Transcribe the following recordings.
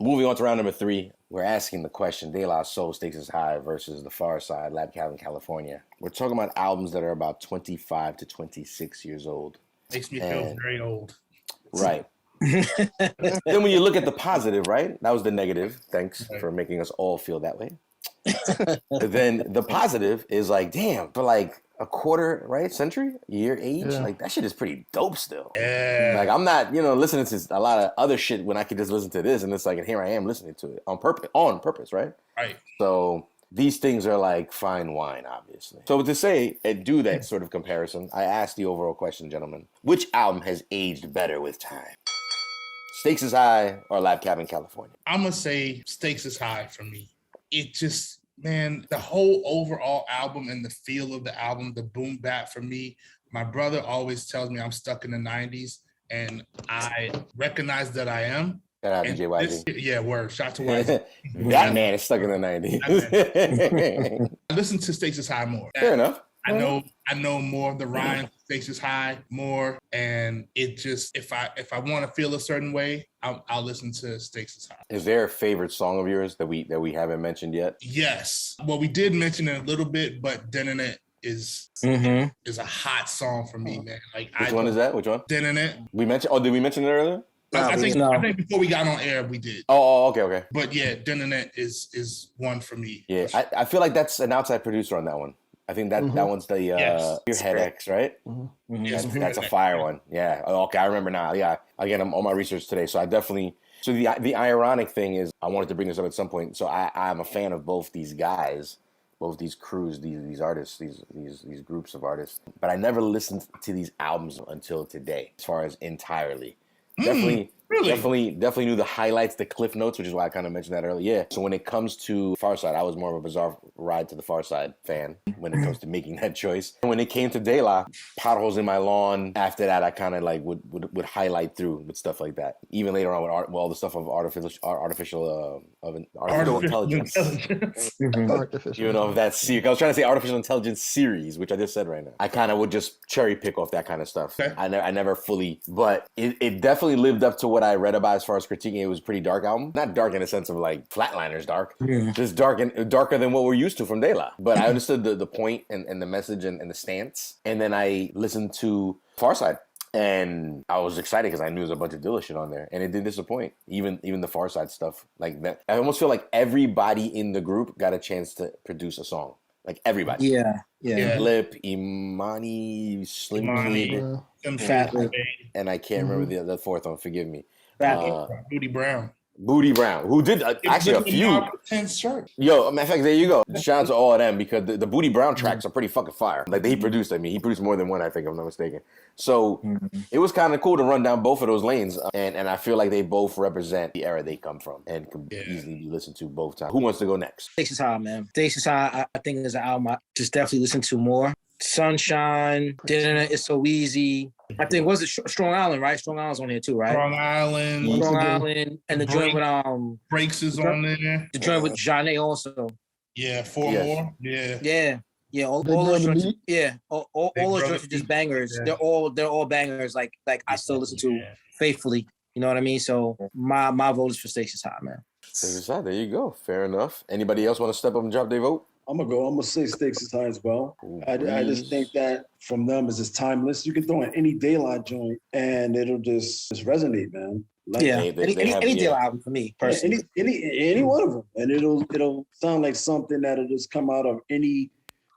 Moving on to round number 3, we're asking the question, De La Soul Stakes is High versus The Pharcyde, Lab Cabin, California. We're talking about albums that are about 25 to 26 years old. Makes me feel very old. Right. Then when you look at the positive, right? That was the negative. Thanks for making us all feel that way. But then the positive is like, damn, for like a quarter, right, century, year age, like that shit is pretty dope still. Yeah. Like I'm not, listening to a lot of other shit when I could just listen to this, and it's like, and here I am listening to it on purpose, right? Right. So these things are like fine wine, obviously. So to say and do that sort of comparison, I asked the overall question, gentlemen: which album has aged better with time? Stakes is High or Lab Cabin, California? I'm gonna say Stakes is High for me. It just, man, the whole overall album and the feel of the album, the boom bap for me. My brother always tells me I'm stuck in the 90s, and I recognize that I am. Shout out to JYG. Yeah, word. Shout to YG. That man is stuck in the 90s. I listen to Stakes is High more. Fair enough. I know more of the rhymes. Stakes is High more, and it just, if I want to feel a certain way, I'll listen to Stakes is High. Is there a favorite song of yours that we haven't mentioned yet? Yes. Well, we did mention it a little bit, but Dinning It is a hot song for me, man. Like, which one is that? Which one? Dinning It. We mentioned. Oh, did we mention it earlier? I think before we got on air, we did. Oh, okay. But yeah, Dinning It is one for me. Yeah, I feel like that's an outside producer on that one. I think that one's the your Head X, right? Yes, that's a fire one. Yeah. Okay, I remember now. Yeah. Again, I'm on my research today, so I definitely. So the ironic thing is, I wanted to bring this up at some point. So I'm a fan of both these guys, both these crews, these artists, these groups of artists. But I never listened to these albums until today, as far as entirely. Definitely knew the highlights, the cliff notes, which is why I kind of mentioned that earlier. Yeah. So when it comes to Pharcyde, I was more of a Bizarre Ride to the Pharcyde fan when it comes to making that choice. And when it came to De La, Potholes in My Lawn, after that, I kind of like would highlight through with stuff like that. Even later on with all the stuff of artificial intelligence. You know, that series. I was trying to say artificial intelligence series, which I just said right now. I kind of would just cherry pick off that kind of stuff. Okay. I never fully, but it definitely lived up to what I read about as far as critiquing. It was a pretty dark album. Not dark in the sense of like Flatliners dark. Yeah. Just darker than what we're used to from De La. But I understood the point and the message and the stance. And then I listened to Pharcyde. And I was excited because I knew there was a bunch of Dilla shit on there. And it didn't disappoint. Even the Pharcyde stuff. Like that. I almost feel like everybody in the group got a chance to produce a song. Like everybody. Yeah. Lip, Imani, Slim Kid, Fat Lip, and I can't remember the fourth one. Forgive me. Booty Brown. Booty Brown, who did actually a few. Yo, matter of fact, there you go. Shout out to all of them because the Booty Brown tracks are pretty fucking fire. Like he produced, he produced more than one, I think, if I'm not mistaken. So it was kind of cool to run down both of those lanes. And I feel like they both represent the era they come from and could easily be listened to both times. Who wants to go next? Stakes is High, man. Stakes is High, I think is an album I just definitely listen to more. Sunshine, Dinner, It's So Easy. I think was it Strong Island, right? Strong Island's on here too, right? Strong Island, and the joint with Breaks is on there. The joint with Janae also. Yeah, Four More. Yeah. All those joints. Yeah, all those joints are just bangers. Yeah. They're all bangers. Like I still listen to faithfully. You know what I mean? So my vote is for Stakes is High, man. Stakes is High. There you go. Fair enough. Anybody else want to step up and drop their vote? I'm gonna say Stakes is High as well. I just think that from them is just timeless. You can throw in any De La joint and it'll just resonate, man. Like, any De La album for me personally. Any one of them, and it'll sound like something that'll just come out of any.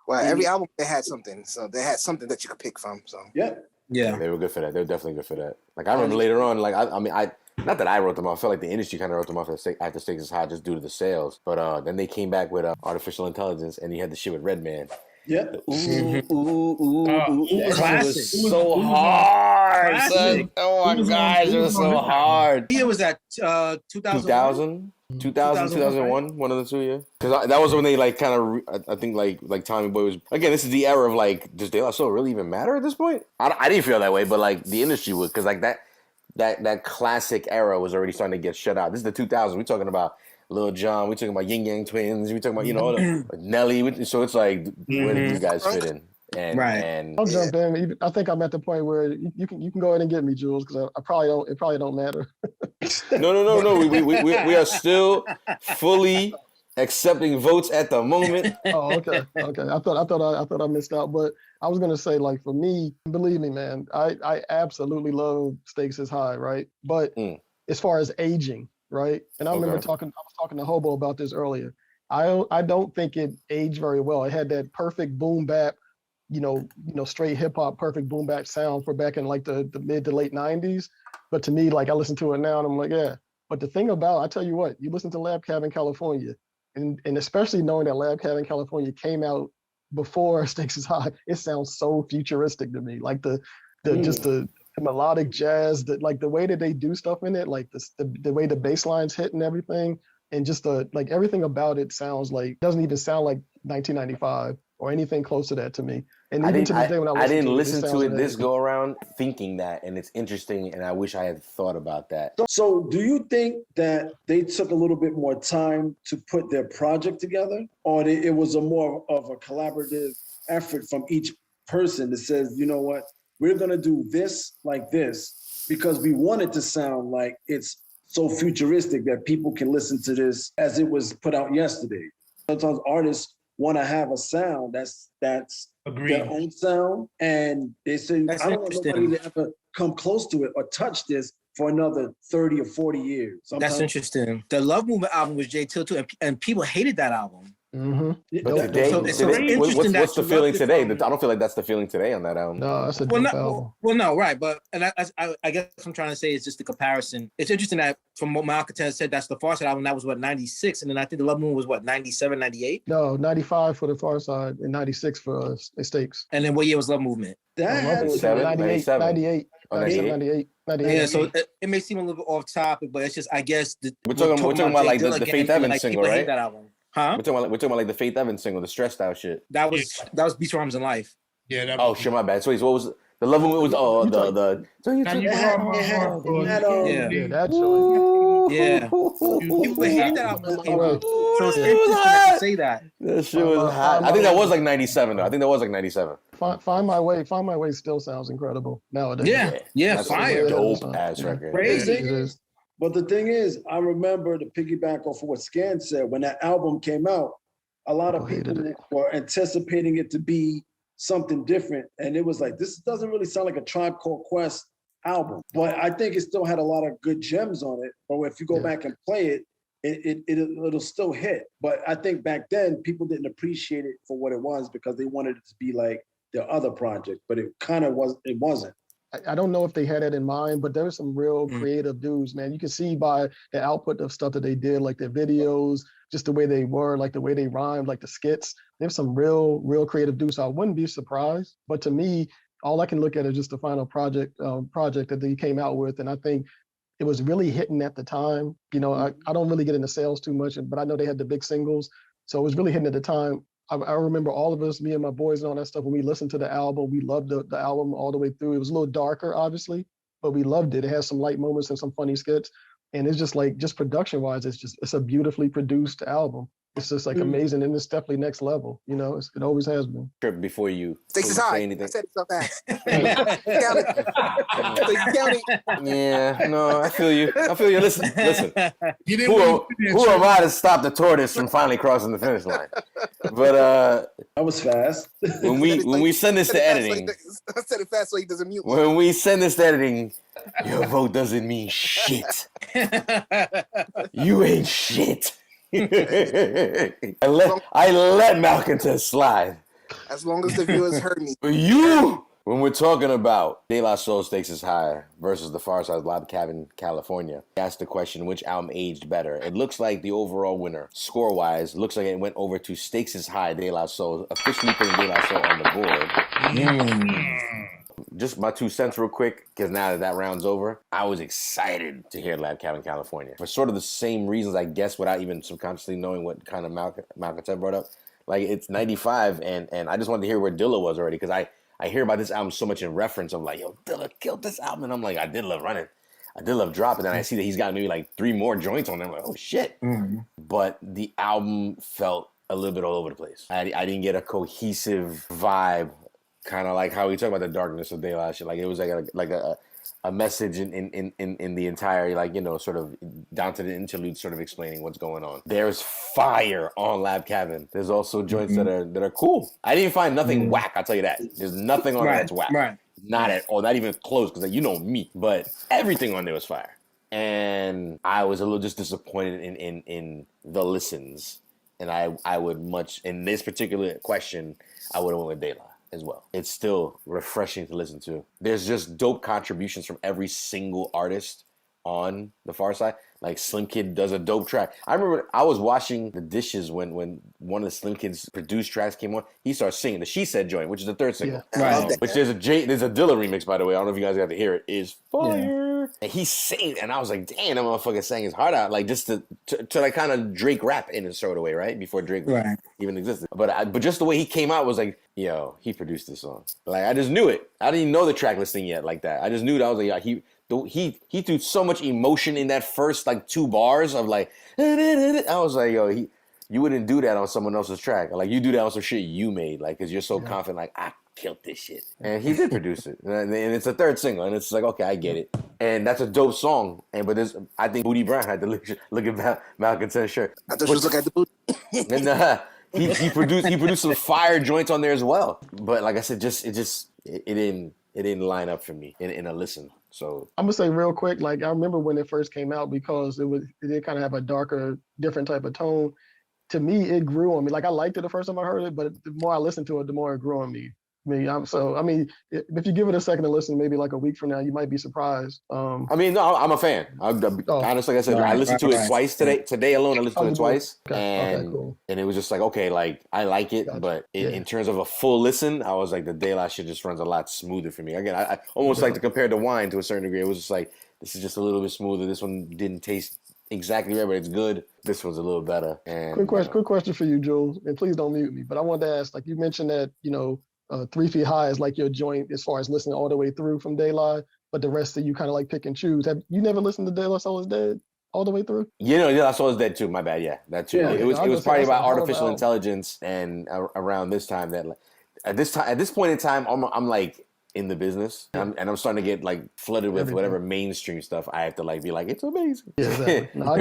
Well, every album they had something, so they had something that you could pick from. So yeah, they were good for that. They were definitely good for that. Like I remember later on, like I not that I wrote them off. I felt like the industry kind of wrote them off after Stakes is High just due to the sales. But then they came back with artificial intelligence, and you had the shit with Redman. Yeah. Ooh. That was so hard, son. Oh my gosh, it was so hard. What year was that? 2000? 2001, one of the 2 years. Because that was when they like kind of, I think like Tommy Boy was, again, this is the era of like, does De La Soul really even matter at this point? I didn't feel that way, but like the industry would, because like that classic era was already starting to get shut out. This is the 2000s. We're talking about Lil Jon. We're talking about Yin Yang Twins. We're talking about, like Nelly. So it's like, where do these guys fit in? And I'll jump in. I think I'm at the point where you can go ahead and get me, Jules, because I probably don't. It probably don't matter. No. We are still fully accepting votes at the moment. Oh, okay. I thought I missed out, but I was gonna say, like, for me, believe me, man, I absolutely love Stakes is High, right? But as far as aging, right? And I remember I was talking to Hobo about this earlier. I don't think it aged very well. It had that perfect boom bap, straight hip hop, perfect boom bap sound for back in like the mid to late 90s. But to me, like, I listen to it now and I'm like, yeah. But the thing about, I tell you what, you listen to Lab Cab in California, and especially knowing that Lab Cab in California came out before Stakes is High, it sounds so futuristic to me. Like the melodic jazz, like the way that they do stuff in it, like the way the bass lines hit and everything, and just like everything about it sounds like, doesn't even sound like 1995 or anything close to that to me. And even to this day, when I didn't listen to it this go around thinking that, and it's interesting, and I wish I had thought about that. So do you think that they took a little bit more time to put their project together, or it was a more of a collaborative effort from each person that says, you know what, we're gonna do this like this because we want it to sound like it's so futuristic that people can listen to this as it was put out yesterday? Sometimes artists want to have a sound that's their own sound, and they say, I don't want nobody to ever come close to it or touch this for another 30 or 40 years. Sometimes. That's interesting. The Love Movement album was Jay Till too, and people hated that album. Mm-hmm. But today, what's the feeling today? I don't feel like that's the feeling today on that album. No, that's a dope album. Well, no, right. But and I guess what I'm trying to say is just the comparison. It's interesting that from what Malcolm said, that's the Pharcyde album. That was what, 96, and then I think the Love Moon was what, 97, 98. No, 95 for the Pharcyde and 96 for Stakes. And then what year was Love Movement? That had 98. Yeah, so it may seem a little bit off topic, but it's just, I guess we're talking about like the Faith Evans single, right? That album. Huh? We're talking about like the Faith Evans single, the Stressed Out shit. That was Beats, Rhymes, and Life. Yeah. Oh shit, my bad. So what was the Love Movement? Was the so you took that joint. Yeah. People hate that album. So it's interesting to say that. That shit was hot. I think that was like 97 though. I think that was like 97. Find My Way still sounds incredible nowadays. Yeah, that's fire. A dope ass record. Crazy. But the thing is, I remember, to piggyback off of what Scan said, when that album came out, a lot of people were anticipating it to be something different. And it was like, this doesn't really sound like a Tribe Called Quest album. But I think it still had a lot of good gems on it. But if you go back and play it, it'll still hit. But I think back then, people didn't appreciate it for what it was because they wanted it to be like their other project. But it kind of wasn't. I don't know if they had it in mind, but there were some real creative dudes, man. You can see by the output of stuff that they did, like their videos, just the way they were, like the way they rhymed, like the skits. There's some real creative dudes. So I wouldn't be surprised. But to me, all I can look at is just the final project that they came out with. And I think it was really hitting at the time. You know, I don't really get into sales too much, but I know they had the big singles. So it was really hitting at the time. I remember all of us, me and my boys and all that stuff, when we listened to the album, we loved the album all the way through. It was a little darker, obviously, but we loved it. It has some light moments and some funny skits. And it's just like, just production-wise, it's a beautifully produced album. It's just like amazing, and it's definitely next level. You know, it always has been. Trip before you Stakes is high. I said it so fast. So you count it. Yeah, no, I feel you. Listen. Who am I to stop the tortoise from finally crossing the finish line? But that was fast. When we send this to editing, I said it fast so he doesn't mute. When we send this to editing, your vote doesn't mean shit. You ain't shit. I let Malcontent slide. As long as the viewers heard me. But you, when we're talking about De La Soul Stakes is High versus the Pharcyde Lab Cabin California, asked the question, which album aged better? It looks like the overall winner, score-wise, looks like it went over to Stakes is High, De La Soul, officially putting De La Soul on the board. Just my 2 cents real quick, because now that round's over, I was excited to hear Lab Cabin California. For sort of the same reasons, I guess, without even subconsciously knowing what kind of Malcontent brought up. Like, it's 95, and I just wanted to hear where Dilla was already, because I hear about this album so much in reference of like, yo, Dilla killed this album, and I'm like, I did love Running. I did love Drop, and then I see that he's got maybe like 3 more joints on there. I'm like, oh, shit. But the album felt a little bit all over the place. I didn't get a cohesive vibe kind of like how we talk about the darkness of daylight shit. Like it was like a message in the entire, like, you know, sort of down to the interlude, sort of explaining what's going on. There's fire on Lab Cabin. There's also joints that are cool. I didn't find nothing whack. I'll tell you that. There's nothing on there that's whack. Right. Not at all. Not even close. Because you know me. But everything on there was fire. And I was a little just disappointed in the listens. And I would much, in this particular question, I would have went with Dayla as well. It's still refreshing to listen to. There's just dope contributions from every single artist on the Far Side. Like Slim Kid does a dope track. I remember I was washing the dishes when one of the Slim Kid's produced tracks came on. He started singing the She Said joint, which is the third single. Yeah. Right. Which there's a Dilla remix, by the way. I don't know if you guys got to hear it. Is fire. Yeah. And he sang, and I was like, damn, that motherfucker sang his heart out, like just to like kind of Drake rap in a sort of way, right? Before Drake even existed. But just the way he came out was like, yo, he produced this song. Like I just knew it. I didn't even know the track listing yet like that. I just knew that. I was like, yeah, he threw so much emotion in that first like 2 bars of like, I was like, yo, you wouldn't do that on someone else's track. Like you do that on some shit you made, like, cause you're so confident, like I killed this shit. And he did produce it. And it's a third single, and it's like, okay, I get it. And that's a dope song. But I think Booty Brown had to look at Malcontent's shirt. I thought she was looking at the booty. And he produced some fire joints on there as well. But like I said, it didn't line up for me in a listen. So I'm gonna say real quick, like I remember when it first came out because it did kind of have a darker, different type of tone. To me, it grew on me. Like I liked it the first time I heard it, but the more I listened to it, the more it grew on me. If you give it a second to listen, maybe like a week from now, you might be surprised. No, I'm a fan. Honestly, like I said, I listened to it twice today. Today alone, I listened to it twice, and it was just like, okay, like I like it, but in terms of a full listen, I was like, the daylight shit just runs a lot smoother for me. Again, I almost like to compare to wine to a certain degree. It was just like, this is just a little bit smoother. This one didn't taste exactly right, but it's good. This one's a little better. And quick question for you, Jules, and please don't mute me. But I wanted to ask, like you mentioned that 3 Feet High is like your joint as far as listening all the way through from Daylight, but the rest of you kind of like pick and choose. Have you never listened to Daylight Soul Is Dead all the way through? Daylight Soul Is Dead too. My bad. Yeah, that too. It was probably about artificial intelligence, and around this time that at this point in time, I'm like in the business, and I'm starting to get like flooded with whatever mainstream stuff. I have to like be like, it's amazing. Yeah, exactly. No, I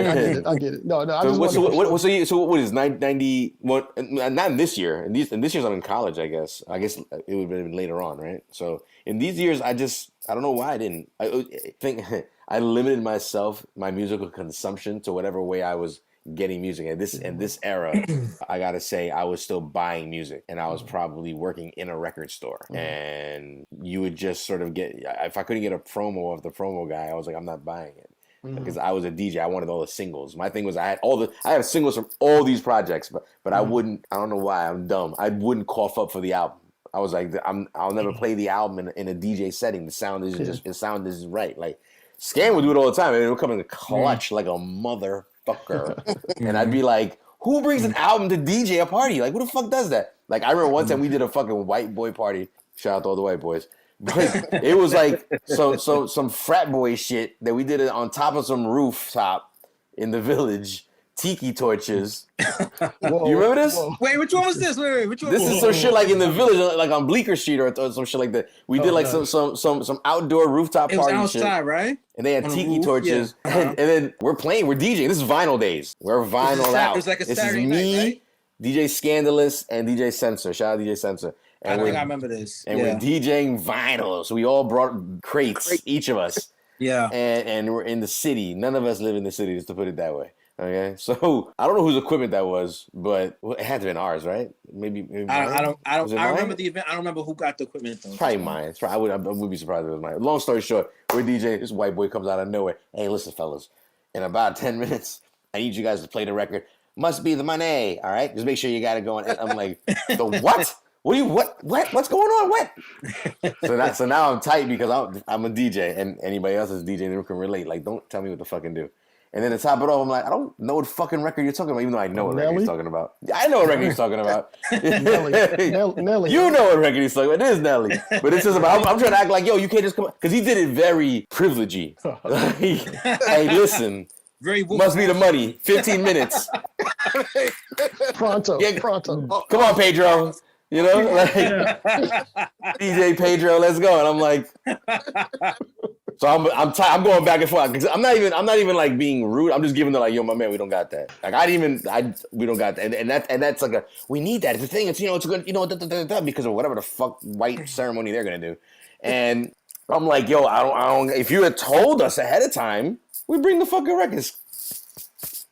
get it. No. So what is 90? What? Not in this year. In this year's I'm in college. I guess it would have been later on, right? So in these years, I don't know why I didn't. I think I limited my musical consumption to whatever way I was getting music. In this era, I gotta say, I was still buying music, and I was probably working in a record store, and you would just sort of get, if I couldn't get a promo of the promo guy, I was like, I'm not buying it. Because I was a DJ, I wanted all the singles. My thing was I had singles from all these projects, but I wouldn't. I don't know why, I'm dumb. I wouldn't cough up for the album. I was like, I'll never play the album in a DJ setting. The sound isn't right. Like Scan would do it all the time, and it would come in a clutch like a motherfucker. And I'd be like, who brings an album to DJ a party? Like, who the fuck does that? Like, I remember one time we did a fucking white boy party. Shout out to all the white boys. But it was like some frat boy shit that we did it on top of some rooftop in the village. Tiki torches. Whoa, you remember this? Whoa. Wait, which one was this? Wait, which one? This is some shit like in the village, like on Bleecker Street or some shit like that. We did like some outdoor rooftop party. It was outside, shit. Right? And they had on tiki torches, and then we're DJing. This is vinyl days. We're vinyl out. It was like a this Saturday is me, night, right? DJ Scandalous, and DJ Censor. Shout out DJ Censor. And I remember this. And we're DJing vinyl. So we all brought crates, each of us. Yeah. And we're in the city. None of us live in the city, just to put it that way. Okay, so I don't know whose equipment that was, but it had to have been ours, right? Maybe I remember the event. I don't remember who got the equipment though. It's probably mine. I would be surprised if it was mine. Long story short, we're DJing. This white boy comes out of nowhere. Hey, listen, fellas, in about 10 minutes, I need you guys to play the record. Must Be the Money. All right, just make sure you got it going. And I'm like, the what? What's going on? What? So now I'm tight because I'm a DJ, and anybody else is DJ in the room can relate. Like, don't tell me what to fucking do. And then to top it off, I'm like, I don't know what fucking record you're talking about, even though I know what record he's talking about. I know what record he's talking about. Nelly. You know what record he's talking about. It is Nelly. But it's just about, I'm trying to act like, yo, you can't just come on. Because he did it very privilegey. Hey, listen. Must Be the Money. 15 minutes. Pronto. Come on, Pedro. You know, like DJ Pedro, let's go. And I'm like, so I'm going back and forth because I'm not even like being rude. I'm just giving them like, yo, my man, we don't got that. Like we don't got that. And that's like we need that. It's the thing. It's it's good. Because of whatever the fuck white ceremony they're gonna do. And I'm like, yo, I don't. If you had told us ahead of time, we bring the fucking records.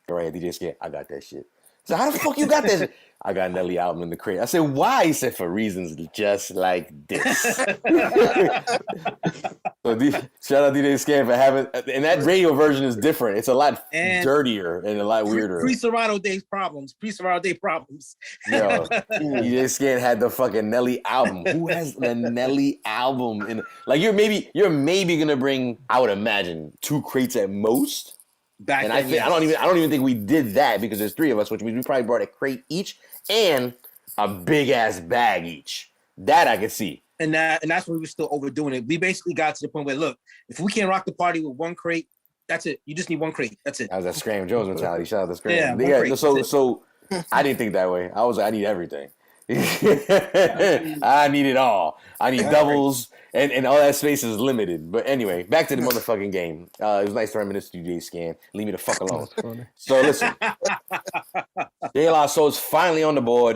Go ahead, DJ Scan. I got that shit. So how the fuck you got that shit? I got Nelly album in the crate. I said, why? He said, for reasons just like this. So shout out DJ Scan for having, and that radio version is different. It's a lot dirtier and a lot weirder. Pre-Serato Day problems. Yo, DJ Scan had the fucking Nelly album. Who has the Nelly album? And like you're maybe gonna bring, I would imagine, 2 crates at most. I don't even think we did that because there's 3 of us, which means we probably brought a crate each and a big ass bag each. That I could see. And that's when we were still overdoing it. We basically got to the point where, look, if we can't rock the party with 1 crate, that's it. You just need 1 crate. That's it. That was that Scram Jones mentality. Shout out to Scram. Yeah, crate, so I didn't think that way. I was like, I need everything. I need it all. I need doubles. And all that space is limited. But anyway, back to the motherfucking game. It was nice to reminisce to DJ Scan. Leave me the fuck alone. So listen. De La Soul's finally on the board.